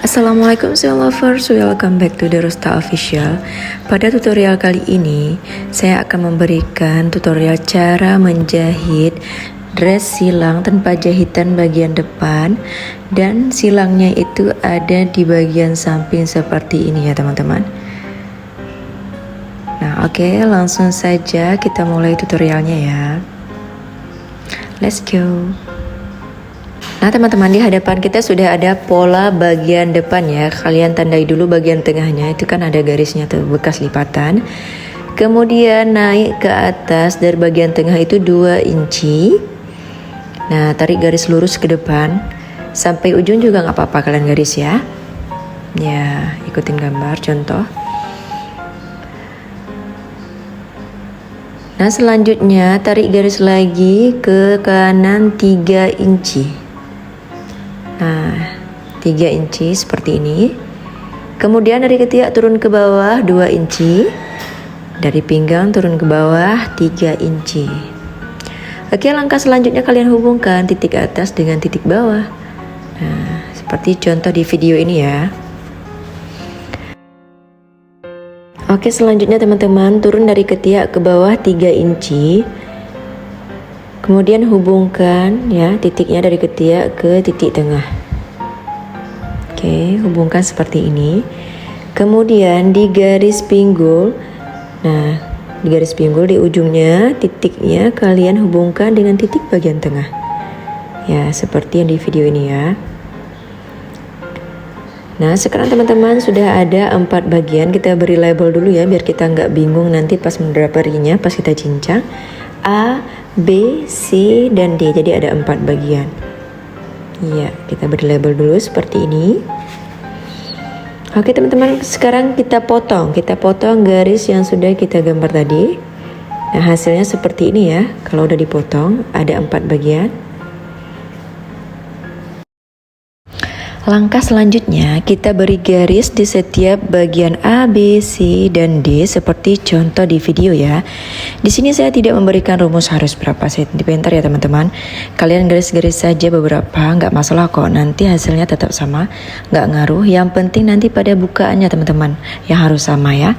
Assalamualaikum soil lovers, welcome back to Derosta Official. Pada tutorial kali ini, saya akan memberikan tutorial cara menjahit dress silang tanpa jahitan bagian depan, dan silangnya itu ada di bagian samping seperti ini ya teman-teman. Nah oke, langsung saja kita mulai tutorialnya ya. Let's go. Nah teman-teman, di hadapan kita sudah ada pola bagian depan ya. Kalian tandai dulu bagian tengahnya, itu kan ada garisnya tuh, bekas lipatan. Kemudian naik ke atas dari bagian tengah itu 2 inci. Nah tarik garis lurus ke depan sampai ujung juga nggak apa-apa kalian garis ya. Ya ikutin gambar contoh. Nah selanjutnya tarik garis lagi ke kanan 3 inci. Nah 3 inci seperti ini. Kemudian dari ketiak turun ke bawah 2 inci. Dari pinggang turun ke bawah 3 inci. Oke, langkah selanjutnya kalian hubungkan titik atas dengan titik bawah. Nah seperti contoh di video ini ya. Oke, selanjutnya teman-teman turun dari ketiak ke bawah 3 inci. Kemudian hubungkan ya titiknya dari ketiak ke titik tengah. Oke, hubungkan seperti ini. Kemudian di garis pinggul, nah di garis pinggul di ujungnya titiknya kalian hubungkan dengan titik bagian tengah. Ya, seperti yang di video ini ya. Nah sekarang teman-teman sudah ada 4 bagian. Kita beri label dulu ya biar kita nggak bingung nanti pas mendraperinya, pas kita cincang. A, B, C, dan D. Jadi ada 4 bagian. Ya, kita beri label dulu seperti ini. Oke teman-teman, sekarang kita potong garis yang sudah kita gambar tadi. Nah hasilnya seperti ini ya. Kalau udah dipotong ada 4 bagian. Langkah selanjutnya kita beri garis di setiap bagian A, B, C, dan D seperti contoh di video ya. Di sini saya tidak memberikan rumus harus berapa sentimeter ya teman-teman. Kalian garis-garis saja beberapa, nggak masalah kok. Nanti hasilnya tetap sama, nggak ngaruh. Yang penting nanti pada bukaannya teman-teman yang harus sama ya.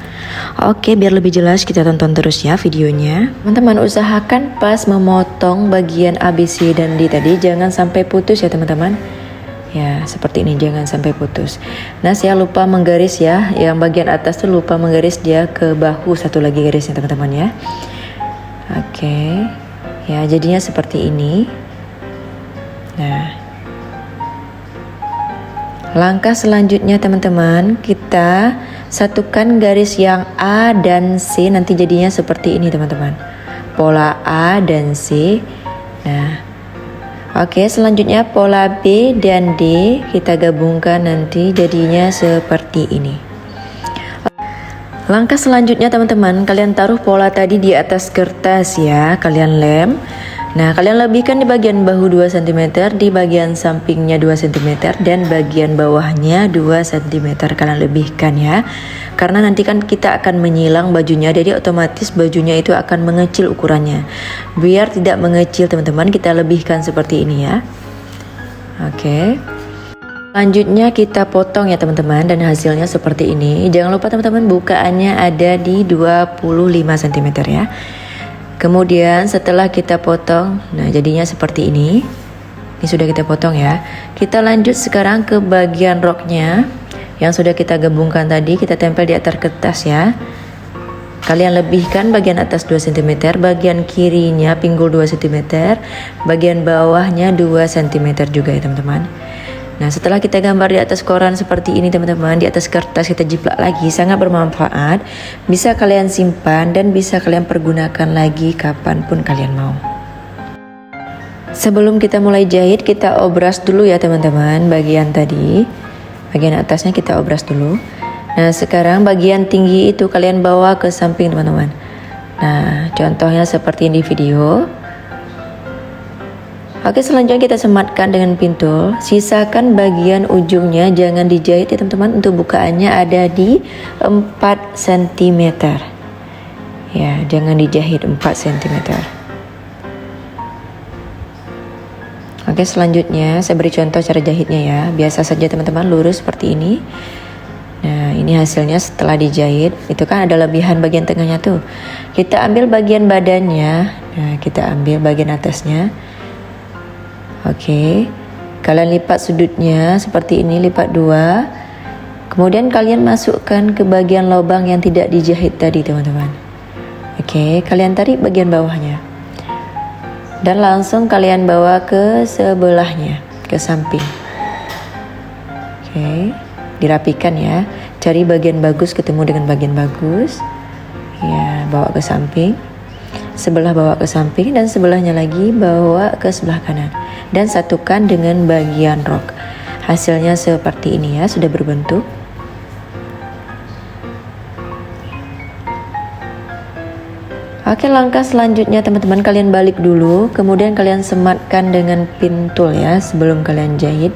Oke, biar lebih jelas kita tonton terus ya videonya. Teman-teman usahakan pas memotong bagian A, B, C, dan D tadi jangan sampai putus ya teman-teman. Ya seperti ini, jangan sampai putus. Nah saya lupa menggaris ya, yang bagian atas tuh lupa menggaris dia ke bahu satu lagi garisnya teman-teman ya. Oke, ya jadinya seperti ini. Nah langkah selanjutnya teman-teman, kita satukan garis yang A dan C, nanti jadinya seperti ini teman-teman. Pola A dan C. Nah oke, selanjutnya pola B dan D kita gabungkan nanti jadinya seperti ini. Langkah selanjutnya teman-teman, kalian taruh pola tadi di atas kertas ya, kalian lem. Nah kalian lebihkan di bagian bahu 2 cm, di bagian sampingnya 2 cm, dan bagian bawahnya 2 cm kalian lebihkan ya. Karena nanti kan kita akan menyilang bajunya, jadi otomatis bajunya itu akan mengecil ukurannya. Biar tidak mengecil teman-teman, kita lebihkan seperti ini ya. Oke. Selanjutnya kita potong ya teman-teman, dan hasilnya seperti ini. Jangan lupa teman-teman bukaannya ada di 25 cm ya. Kemudian setelah kita potong, nah jadinya seperti ini. Ini sudah kita potong ya. Kita lanjut sekarang ke bagian roknya yang sudah kita gabungkan tadi, kita tempel di atas kertas ya. Kalian lebihkan bagian atas 2 cm, bagian kirinya pinggul 2 cm, bagian bawahnya 2 cm juga ya teman-teman. Nah setelah kita gambar di atas koran seperti ini teman-teman, di atas kertas kita jiplak lagi, sangat bermanfaat. Bisa kalian simpan dan bisa kalian pergunakan lagi kapanpun kalian mau. Sebelum kita mulai jahit, kita obras dulu ya teman-teman bagian tadi. Bagian atasnya kita obras dulu. Nah sekarang bagian tinggi itu kalian bawa ke samping teman-teman. Nah contohnya seperti di video. Oke, selanjutnya kita sematkan dengan pintul. Sisakan bagian ujungnya, jangan dijahit ya teman-teman. Untuk bukaannya ada di 4 cm. Ya jangan dijahit 4 cm. Oke, selanjutnya saya beri contoh cara jahitnya ya. Biasa saja teman-teman, lurus seperti ini. Nah, ini hasilnya setelah dijahit. Itu kan ada lebihan bagian tengahnya tuh. Kita ambil bagian badannya. Nah, kita ambil bagian atasnya. Oke. Kalian lipat sudutnya seperti ini, lipat 2. Kemudian kalian masukkan ke bagian lubang yang tidak dijahit tadi, teman-teman. Oke, kalian tarik bagian bawahnya. Dan langsung kalian bawa ke sebelahnya, ke samping. Oke, dirapikan ya. Cari bagian bagus ketemu dengan bagian bagus. Ya, bawa ke samping. Sebelah bawa ke samping dan sebelahnya lagi bawa ke sebelah kanan. Dan satukan dengan bagian rok. Hasilnya seperti ini ya, sudah berbentuk. Oke, langkah selanjutnya teman-teman, kalian balik dulu, kemudian kalian sematkan dengan pin tool ya sebelum kalian jahit,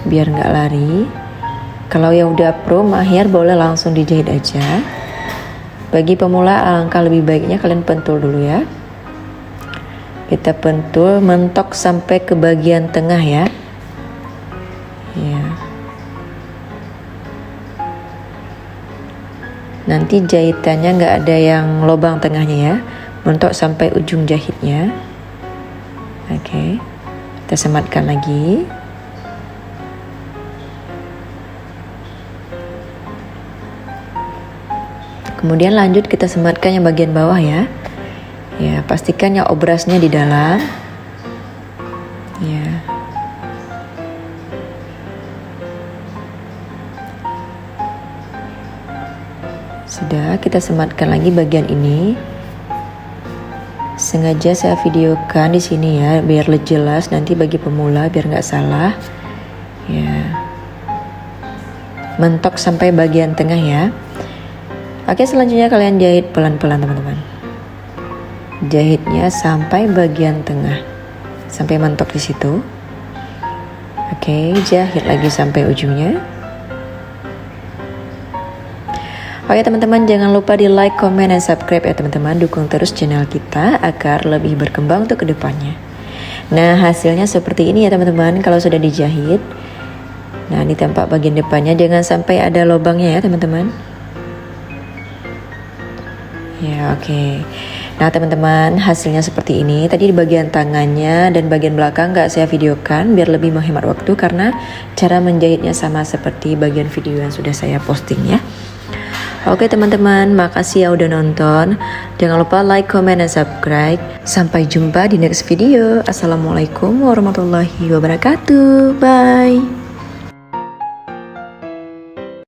biar nggak lari. Kalau yang udah pro mahir boleh langsung dijahit aja. Bagi pemula alangkah lebih baiknya kalian pentul dulu ya. Kita pentul mentok sampai ke bagian tengah ya. Ya. Nanti jahitannya nggak ada yang lubang tengahnya ya, mentok sampai ujung jahitnya. Oke, kita sematkan lagi. Kemudian lanjut kita sematkan yang bagian bawah ya. Ya, pastikan yang obrasnya di dalam. Ya. Sudah, kita sematkan lagi bagian ini. Sengaja saya videokan di sini ya, biar jelas nanti bagi pemula biar nggak salah. Ya, mentok sampai bagian tengah ya. Oke, selanjutnya kalian jahit pelan-pelan teman-teman. Jahitnya sampai bagian tengah, sampai mentok di situ. Oke, jahit lagi sampai ujungnya. Oke teman-teman, jangan lupa di like, comment, dan subscribe ya teman-teman. Dukung terus channel kita agar lebih berkembang untuk kedepannya. Nah, hasilnya seperti ini ya teman-teman kalau sudah dijahit. Nah, ini tampak bagian depannya, jangan sampai ada lubangnya ya teman-teman. Ya, oke. Nah teman-teman, hasilnya seperti ini. Tadi di bagian tangannya dan bagian belakang nggak saya videokan biar lebih menghemat waktu, karena cara menjahitnya sama seperti bagian video yang sudah saya posting ya. Oke teman-teman, makasih ya udah nonton. Jangan lupa like, comment, dan subscribe. Sampai jumpa di next video. Assalamualaikum warahmatullahi wabarakatuh. Bye.